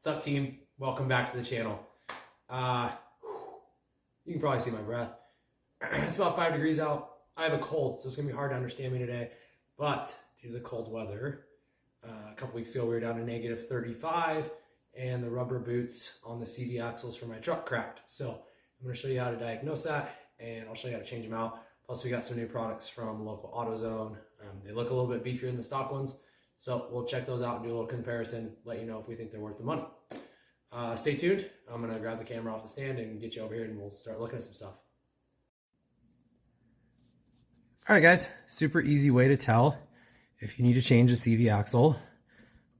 What's up, team? Welcome back to the channel. You can probably see my breath. It's about 5 degrees out. I have a cold, so it's gonna be hard to understand me today. But due to the cold weather, a couple weeks ago we were down to negative 35, and the rubber boots on the CV axles for my truck cracked. So I'm gonna show you how to diagnose that, and I'll show you how to change them out. Plus, we got some new products from local AutoZone. They look a little bit beefier than the stock ones. So we'll check those out and do a little comparison, let you know if we think they're worth the money. Stay tuned. I'm gonna grab the camera off the stand and get you over here and we'll start looking at some stuff. All right, guys, super easy way to tell if you need to change the CV axle,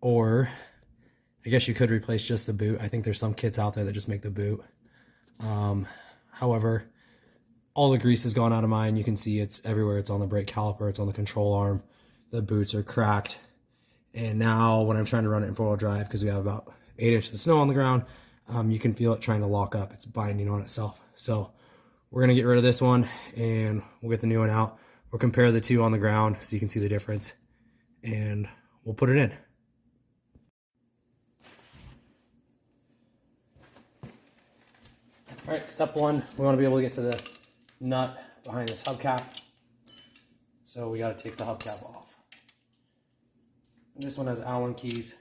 or I guess you could replace just the boot. I think there's some kits out there that just make the boot. However, all the grease has gone out of mine. You can see it's everywhere. It's on the brake caliper, it's on the control arm. The boots are cracked. And now when I'm trying to run it in four-wheel drive, because we have about 8 inches of snow on the ground, you can feel it trying to lock up. It's binding on itself. So we're gonna get rid of this one and we'll get the new one out. We'll compare the two on the ground so you can see the difference, and we'll put it in. All right, step one, we wanna be able to get to the nut behind this hubcap. So we gotta take the hubcap off. This one has Allen keys.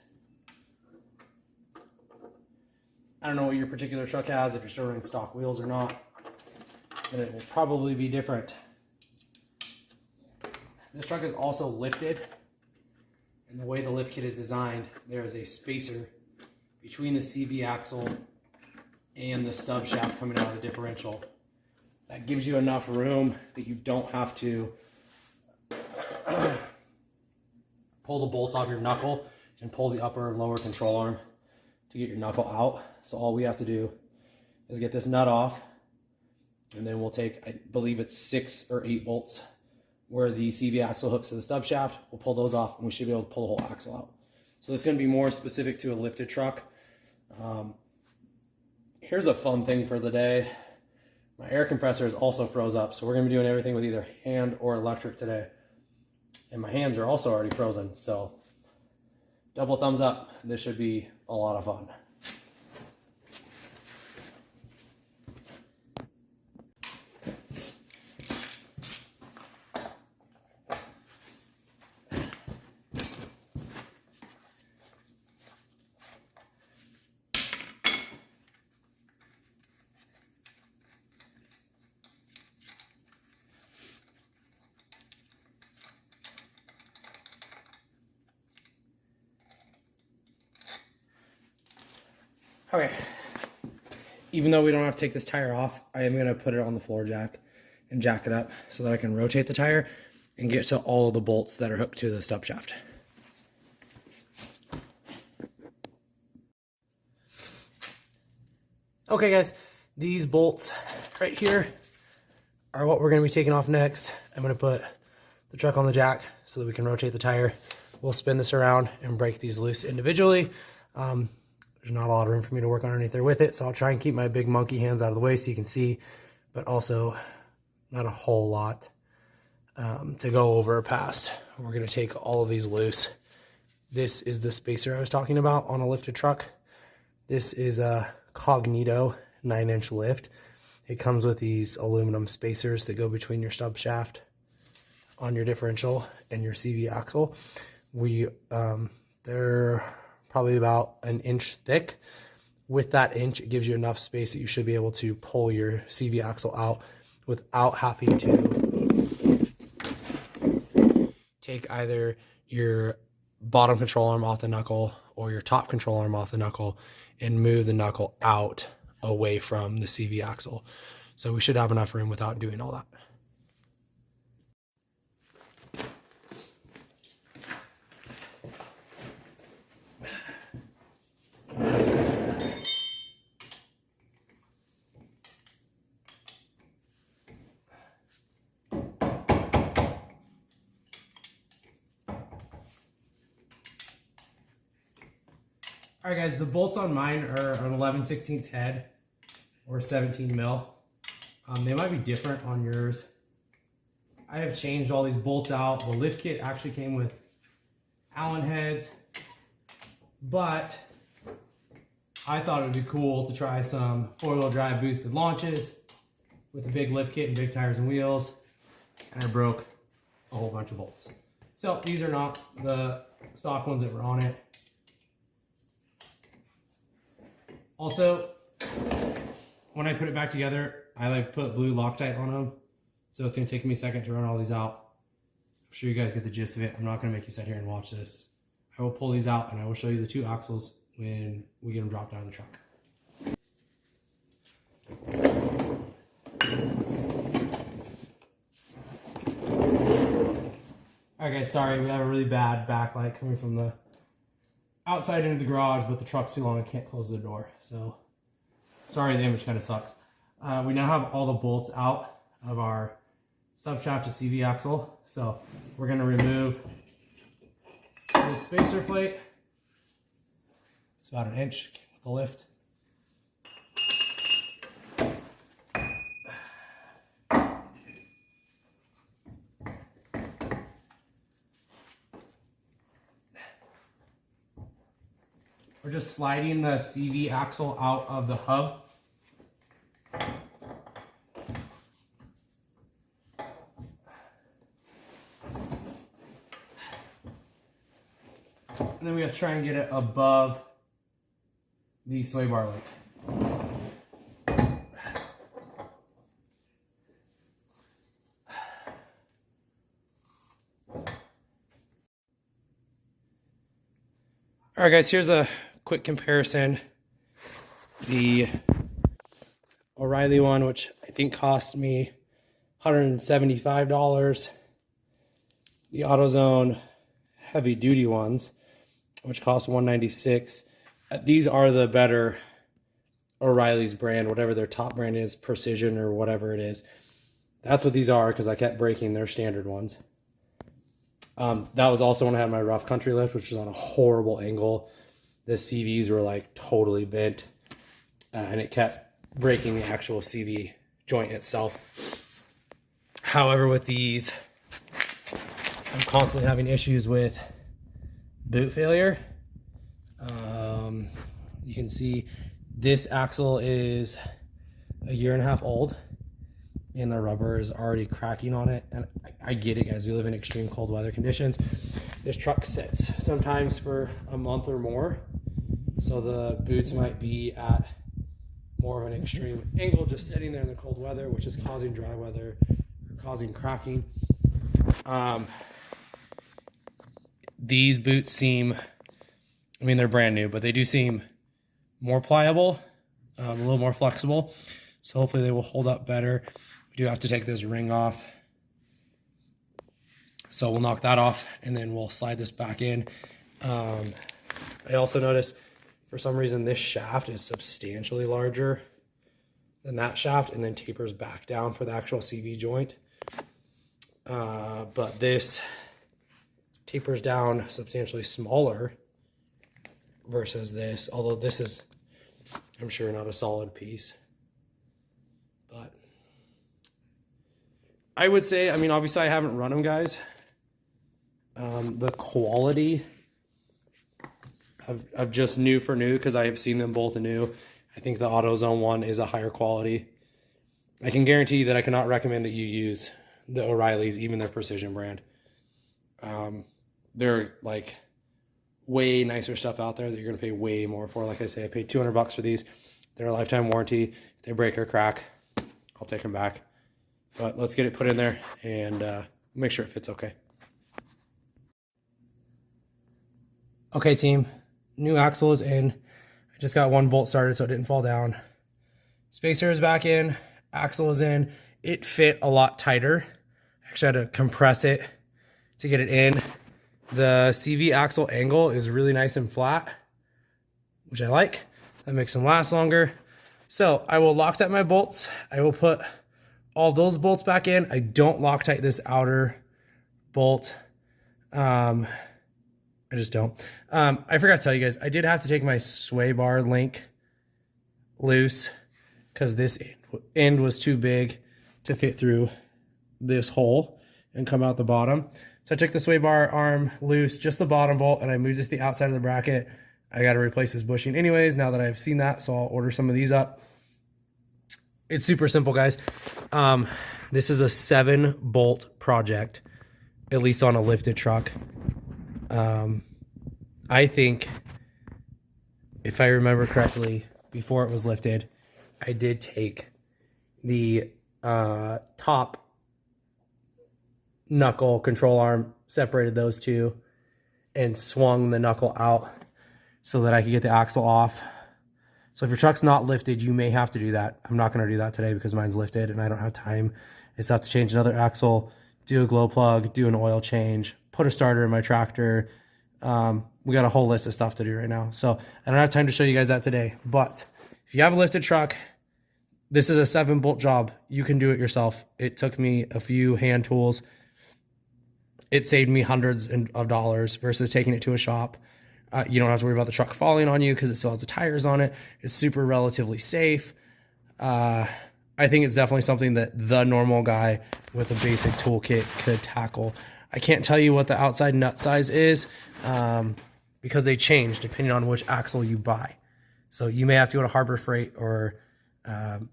I don't know what your particular truck has, if you're still running stock wheels or not, and it will probably be different. This truck is also lifted, and the way the lift kit is designed, there is a spacer between the CV axle and the stub shaft coming out of the differential. That gives you enough room that you don't have to pull the bolts off your knuckle and pull the upper and lower control arm to get your knuckle out. So all we have to do is get this nut off, and then we'll take, I believe it's 6 or 8 bolts where the CV axle hooks to the stub shaft. We'll pull those off and we should be able to pull the whole axle out. So this is going to be more specific to a lifted truck. Here's a fun thing for the day. My air compressor is also froze up, so we're going to be doing everything with either hand or electric today. And my hands are also already frozen, so double thumbs up. This should be a lot of fun. Okay, even though we don't have to take this tire off, I am going to put it on the floor jack and jack it up so that I can rotate the tire and get to all of the bolts that are hooked to the stub shaft. Okay guys, these bolts right here are what we're going to be taking off next. I'm going to put the truck on the jack so that we can rotate the tire. We'll spin this around and break these loose individually. There's not a lot of room for me to work underneath there with it, so I'll try and keep my big monkey hands out of the way so you can see, but also not a whole lot to go over or past. We're going to take all of these loose. This is the spacer I was talking about on a lifted truck. This is a Cognito 9-inch lift. It comes with these aluminum spacers that go between your stub shaft on your differential and your CV axle. They're probably about 1 inch thick. With that inch, it gives you enough space that you should be able to pull your CV axle out without having to take either your bottom control arm off the knuckle or your top control arm off the knuckle and move the knuckle out away from the CV axle. So we should have enough room without doing all that. All right, guys, the bolts on mine are an 11/16 head or 17 mil. They might be different on yours. I have changed all these bolts out. The lift kit actually came with Allen heads, but I thought it would be cool to try some four-wheel drive boosted launches with a big lift kit and big tires and wheels, and I broke a whole bunch of bolts. So these are not the stock ones that were on it. Also, when I put it back together, I like put blue Loctite on them, so it's gonna take me a second to run all these out. I'm sure you guys get the gist of it. I'm not gonna make you sit here and watch this. I will pull these out and I will show you the two axles when we get them dropped out of the truck. Alright guys, sorry, we have a really bad backlight coming from the outside into the garage, but the truck's too long, I can't close the door. So, sorry, the image kind of sucks. We now have all the bolts out of our subshaft to CV axle. So, we're going to remove the spacer plate. It's about an inch with the lift. We're just sliding the CV axle out of the hub. And then we have to try and get it above the sway bar link. All right, guys, here's a quick comparison. The Oriely one, which I think cost me $175. The AutoZone heavy duty ones, which cost $196. These are the better Oriely's brand, whatever their top brand is, Precision or whatever it is. That's what these are, because I kept breaking their standard ones. That was also when I had my rough country lift, which was on a horrible angle. The CVs were like totally bent, and it kept breaking the actual CV joint itself. However, with these, I'm constantly having issues with boot failure. You can see this axle is a year and a half old, and the rubber is already cracking on it. And I get it, guys, we live in extreme cold weather conditions. This truck sits sometimes for a month or more, so the boots might be at more of an extreme angle just sitting there in the cold weather, which is causing dry weather or causing cracking. These boots seem, I mean, they're brand new, but they do seem more pliable, a little more flexible, so hopefully they will hold up better. We do have to take this ring off, so we'll knock that off and then we'll slide this back in. I also noticed for some reason this shaft is substantially larger than that shaft and then tapers back down for the actual CV joint, but this tapers down substantially smaller versus this, although this is, I'm sure, not a solid piece. But I would say, I mean, obviously I haven't run them, guys. The quality of just new for new, because I have seen them both new. I think the AutoZone one is a higher quality. I can guarantee you that I cannot recommend that you use the Oriely's, even their Precision brand. They're like way nicer stuff out there that you're going to pay way more for. Like I say, I paid $200 for these. They're a lifetime warranty. If they break or crack, I'll take them back. But let's get it put in there and make sure it fits okay. Okay, team. New axle is in. I just got one bolt started so it didn't fall down. Spacer is back in. Axle is in. It fit a lot tighter. Actually, I had to compress it to get it in. The CV axle angle is really nice and flat, which I like. That makes them last longer. So I will Loctite my bolts. I will put all those bolts back in. I don't Loctite this outer bolt. I just don't. I forgot to tell you guys, I did have to take my sway bar link loose because this end was too big to fit through this hole and come out the bottom. So I took the sway bar arm loose, just the bottom bolt, and I moved it to the outside of the bracket. I got to replace this bushing anyways now that I've seen that, so I'll order some of these up. It's super simple, guys. This is a 7-bolt project, at least on a lifted truck. I think, if I remember correctly, before it was lifted, I did take the top knuckle control arm, separated those two, and swung the knuckle out so that I could get the axle off. So if your truck's not lifted, you may have to do that. I'm not going to do that today because mine's lifted and I don't have time. It's have to change another axle, do a glow plug, do an oil change, put a starter in my tractor. We got a whole list of stuff to do right now. So I don't have time to show you guys that today. But if you have a lifted truck, this is a 7-bolt job. You can do it yourself. It took me a few hand tools. It saved me hundreds of dollars versus taking it to a shop. You don't have to worry about the truck falling on you because it still has the tires on it. It's super relatively safe. I think it's definitely something that the normal guy with a basic toolkit could tackle. I can't tell you what the outside nut size is because they change depending on which axle you buy. So you may have to go to Harbor Freight or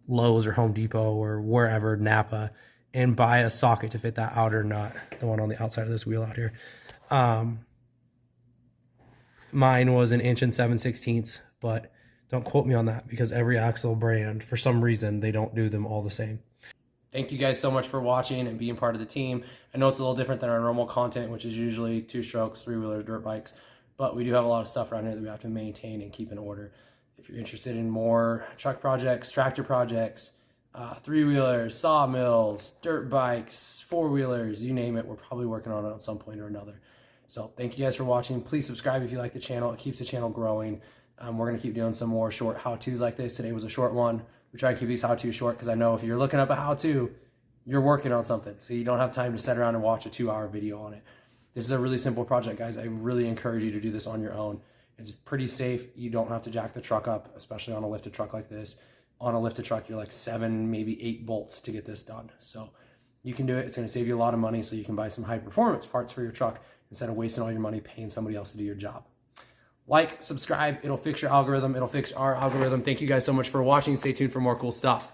Lowe's or Home Depot or wherever, Napa, and buy a socket to fit that outer nut, the one on the outside of this wheel out here. Mine was 1 7/16 inches, but don't quote me on that because every axle brand, for some reason, they don't do them all the same. Thank you guys so much for watching and being part of the team. I know it's a little different than our normal content, which is usually 2-strokes, 3-wheelers, dirt bikes, but we do have a lot of stuff around here that we have to maintain and keep in order. If you're interested in more truck projects, tractor projects, 3-wheelers, sawmills, dirt bikes, 4-wheelers, you name it, we're probably working on it at some point or another. So thank you guys for watching. Please subscribe if you like the channel. It keeps the channel growing. We're going to keep doing some more short how-tos like this. Today was a short one. We try to keep these how-tos short because I know if you're looking up a how-to, you're working on something. So you don't have time to sit around and watch a 2-hour video on it. This is a really simple project, guys. I really encourage you to do this on your own. It's pretty safe. You don't have to jack the truck up, especially on a lifted truck like this. On a lifted truck, you're like 7, maybe 8 bolts to get this done. So you can do it. It's going to save you a lot of money so you can buy some high-performance parts for your truck instead of wasting all your money paying somebody else to do your job. Like, subscribe. It'll fix your algorithm. It'll fix our algorithm. Thank you guys so much for watching. Stay tuned for more cool stuff.